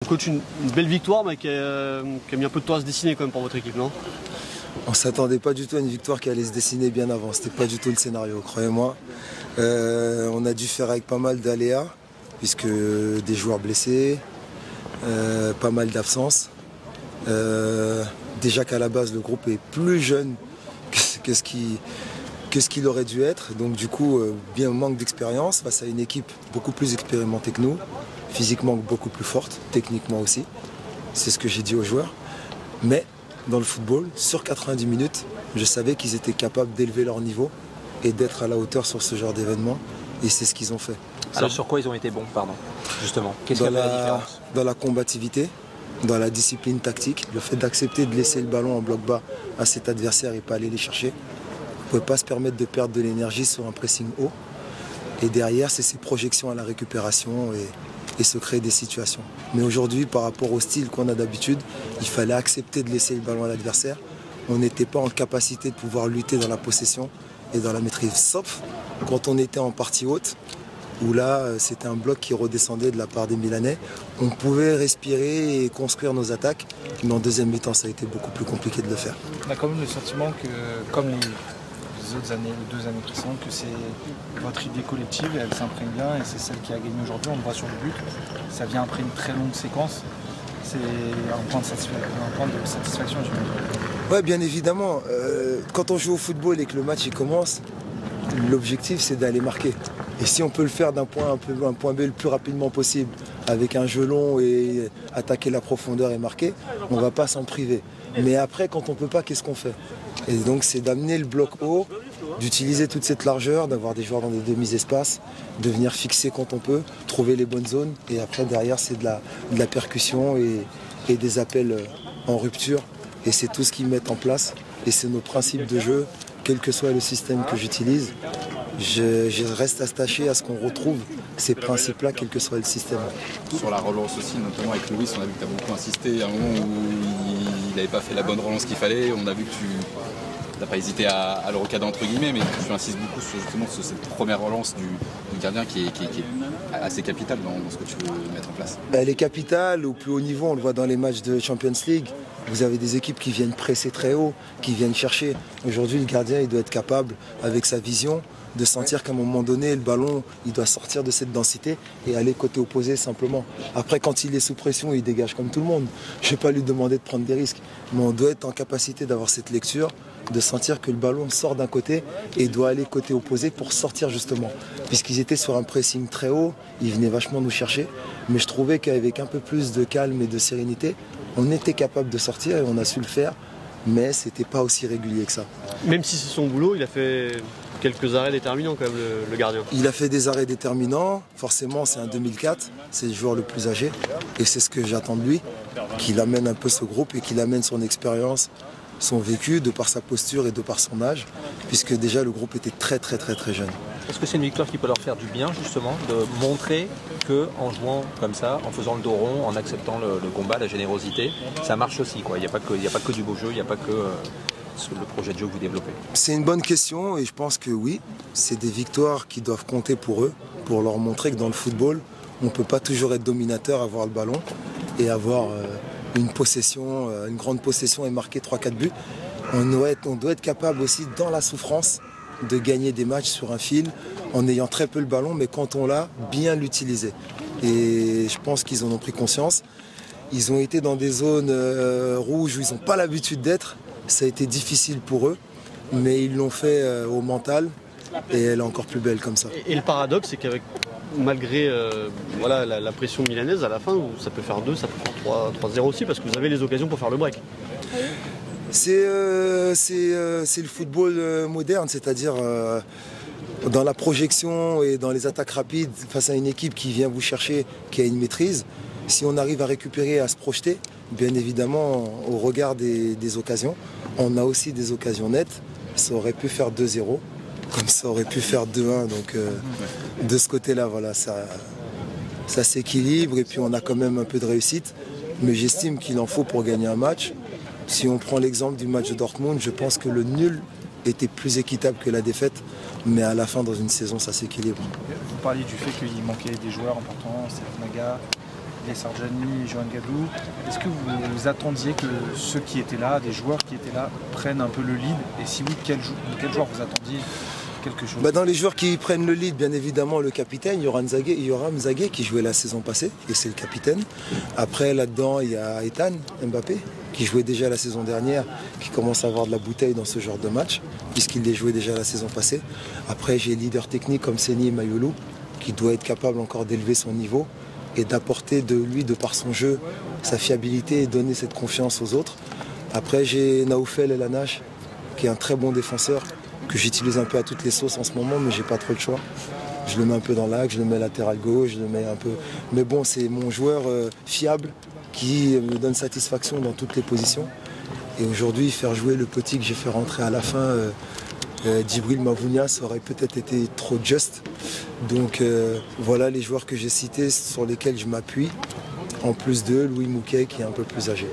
Coach, une belle victoire, mais qui a mis un peu de temps à se dessiner quand même pour votre équipe, non? On ne s'attendait pas du tout à une victoire qui allait se dessiner bien avant. C'était pas du tout le scénario, croyez-moi. On a dû faire avec pas mal d'aléas, puisque des joueurs blessés, pas mal d'absences. Déjà qu'à la base, le groupe est plus jeune que ce qu'il aurait dû être. Donc du coup, bien manque d'expérience face à une équipe beaucoup plus expérimentée que nous, physiquement beaucoup plus forte, techniquement aussi. C'est ce que j'ai dit aux joueurs. Mais dans le football, sur 90 minutes, je savais qu'ils étaient capables d'élever leur niveau et d'être à la hauteur sur ce genre d'événement. Et c'est ce qu'ils ont fait. Alors sur quoi ils ont été bons, pardon, justement? Qu'est-ce qui a fait la différence? Dans la combativité, dans la discipline tactique, le fait d'accepter de laisser le ballon en bloc bas à cet adversaire et pas aller les chercher. On ne pouvait pas se permettre de perdre de l'énergie sur un pressing haut. Et derrière, c'est ces projections à la récupération et se créer des situations. Mais aujourd'hui, par rapport au style qu'on a d'habitude, il fallait accepter de laisser le ballon à l'adversaire. On n'était pas en capacité de pouvoir lutter dans la possession et dans la maîtrise, sauf quand on était en partie haute, où là, c'était un bloc qui redescendait de la part des Milanais. On pouvait respirer et construire nos attaques, mais en deuxième mi-temps, ça a été beaucoup plus compliqué de le faire. On a quand même le sentiment que, comme les autres années, les 2 années précédentes, que c'est votre idée collective, elle s'imprègne bien et c'est celle qui a gagné aujourd'hui. On le voit sur le but, ça vient après une très longue séquence. C'est un point de satisfaction, j'imagine. Oui, bien évidemment. Quand on joue au football et que le match il commence, l'objectif c'est d'aller marquer. Et si on peut le faire d'un point A à un point B le plus rapidement possible, avec un jeu long et attaquer la profondeur et marquer, on ne va pas s'en priver. Mais après, quand on ne peut pas, qu'est-ce qu'on fait? Et donc c'est d'amener le bloc haut, d'utiliser toute cette largeur, d'avoir des joueurs dans des demi-espaces, de venir fixer quand on peut, trouver les bonnes zones. Et après, derrière, c'est de la percussion et des appels en rupture. Et c'est tout ce qu'ils mettent en place. Et c'est nos principes de jeu, quel que soit le système que j'utilise. Je reste attaché à ce qu'on retrouve ces principes-là, quel que soit le système. Sur la relance aussi, notamment avec Louis, on a vu que tu as beaucoup insisté à un moment où il n'avait pas fait la bonne relance qu'il fallait. On a vu que tu n'as pas hésité à le recadrer entre guillemets, mais tu insistes beaucoup sur, justement, sur cette première relance du gardien qui est assez capitale dans ce que tu veux mettre en place. Elle est capitale au plus haut niveau, on le voit dans les matchs de Champions League. Vous avez des équipes qui viennent presser très haut, qui viennent chercher. Aujourd'hui, le gardien il doit être capable, avec sa vision, de sentir qu'à un moment donné, le ballon, il doit sortir de cette densité et aller côté opposé simplement. Après, quand il est sous pression, il dégage comme tout le monde. Je ne vais pas lui demander de prendre des risques, mais on doit être en capacité d'avoir cette lecture, de sentir que le ballon sort d'un côté et doit aller côté opposé pour sortir justement. Puisqu'ils étaient sur un pressing très haut, ils venaient vachement nous chercher, mais je trouvais qu'avec un peu plus de calme et de sérénité, on était capable de sortir et on a su le faire, mais c'était pas aussi régulier que ça. Même si c'est son boulot, il a fait quelques arrêts déterminants quand même, le gardien. Il a fait des arrêts déterminants, forcément c'est un 2004, c'est le joueur le plus âgé, et c'est ce que j'attends de lui, qu'il amène un peu ce groupe et qu'il amène son expérience, son vécu, de par sa posture et de par son âge, puisque déjà le groupe était très jeune. Est-ce que c'est une victoire qui peut leur faire du bien, justement, de montrer qu'en jouant comme ça, en faisant le dos rond, en acceptant le combat, la générosité, ça marche aussi, quoi. Il n'y a pas que du beau jeu, il n'y a pas que le projet de jeu que vous développez? C'est une bonne question et je pense que oui, c'est des victoires qui doivent compter pour eux, pour leur montrer que dans le football, on ne peut pas toujours être dominateur, avoir le ballon et avoir une possession, une grande possession et marquer 3-4 buts. On doit être capable aussi, dans la souffrance, de gagner des matchs sur un fil en ayant très peu le ballon, mais quand on l'a, bien l'utiliser. Et je pense qu'ils en ont pris conscience. Ils ont été dans des zones rouges où ils n'ont pas l'habitude d'être. Ça a été difficile pour eux, mais ils l'ont fait au mental et elle est encore plus belle comme ça. Et le paradoxe, c'est qu'avec malgré voilà, la pression milanaise, à la fin, ça peut faire 2, ça peut faire 3-0 aussi, parce que vous avez les occasions pour faire le break. C'est le football moderne, c'est-à-dire dans la projection et dans les attaques rapides face à une équipe qui vient vous chercher, qui a une maîtrise. Si on arrive à récupérer, à se projeter, bien évidemment, au regard des occasions, on a aussi des occasions nettes. Ça aurait pu faire 2-0, comme ça aurait pu faire 2-1. Donc de ce côté-là, voilà, ça s'équilibre et puis on a quand même un peu de réussite. Mais j'estime qu'il en faut pour gagner un match. Si on prend l'exemple du match de Dortmund, je pense que le nul était plus équitable que la défaite, mais à la fin, dans une saison, ça s'équilibre. Vous parliez du fait qu'il manquait des joueurs importants, Naga, Olivier Sarjani et Johan Gadou. Est-ce que vous attendiez que ceux qui étaient là, des joueurs qui étaient là, prennent un peu le lead? Et si oui, quel joueur vous attendiez quelque chose? Dans les joueurs qui prennent le lead, bien évidemment, le capitaine, Yoram Zagué, qui jouait la saison passée, et c'est le capitaine. Après, là-dedans, il y a Ethan Mbappé, qui jouait déjà la saison dernière, qui commence à avoir de la bouteille dans ce genre de match, puisqu'il les jouait déjà la saison passée. Après, j'ai leader technique comme Seni Mayolo, qui doit être capable encore d'élever son niveau et d'apporter de lui, de par son jeu, sa fiabilité et donner cette confiance aux autres. Après, j'ai Naoufel El Anache, qui est un très bon défenseur, que j'utilise un peu à toutes les sauces en ce moment, mais j'ai pas trop le choix. Je le mets un peu dans l'axe, je le mets latéral gauche, je le mets un peu. Mais bon, c'est mon joueur fiable qui me donne satisfaction dans toutes les positions. Et aujourd'hui, faire jouer le petit que j'ai fait rentrer à la fin, Djibril Mavounia, ça aurait peut-être été trop juste. Donc voilà les joueurs que j'ai cités sur lesquels je m'appuie. En plus d'eux, Louis Mouquet qui est un peu plus âgé.